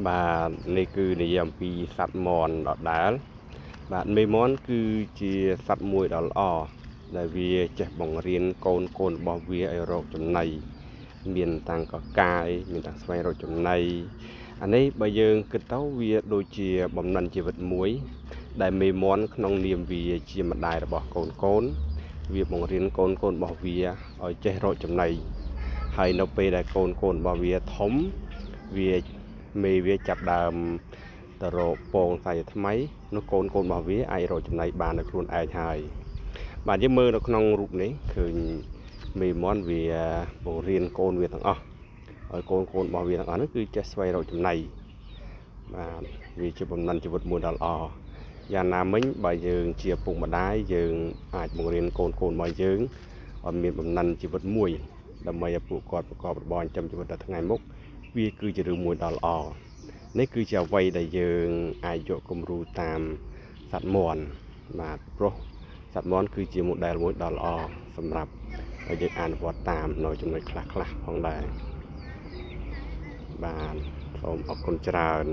បាទនេះគឺនិយាយអំពីសត្វមន់ដដែលបាទមេមន់គឺជាសត្វមួយដ៏ល្អដែលវាចេះបង្រៀនកូនរបស់វាឲ្យរកចំណីមានតាំងកកាយមានតាំងស្វែងរកចំណីអានេះបើយើងគិតទៅវាដូចជាបំណិនជីវិតមួយដែលមេមន់ក្នុងនាមវាជាម្ដាយរបស់កូនវាបង្រៀនកូនរបស់វាឲ្យចេះរកចំណីហើយនៅពេលដែលកូនរបស់វាធំវាមេវាចាប់ដើមទៅរកពងសាយថ្មីនោះកូនរបស់វាអាចរកចំណីបានដោយខ្លួនឯងហើយបាទយើងមើលនៅក្នុងរូបនេះឃើញមេមន់វាបង្រៀនកូនវាទាំងអស់ហើយកូនរបស់វាទាំងអស់នោះគឺចេះស្វែងរកចំណីបាទវាជាបំណិនជីវិតមួយដ៏ល្អយ៉ាងណាមិញបើយើងជាពុកម្ដាយយើងអាចបង្រៀនកូនរបស់យើងឲ្យមានបំណិនជីវិតមួយដើម្បីឲ្យពួកគាត់ប្រកបរបរចិញ្ចឹមជីវិតដល់ថ្ងៃមុខវាគឺជារឿងមួយដ៏ល្អនេះគឺជាអ្វីដែលយើងអាចយកគំរូតាមសត្វមន់បាទព្រោះសត្វមន់គឺជា model មួយដ៏ល្អសម្រាប់ឲ្យយើងអនុវត្តតាមនៅចំណុចខ្លះផងដែរបាទសូមអរគុណច្រើន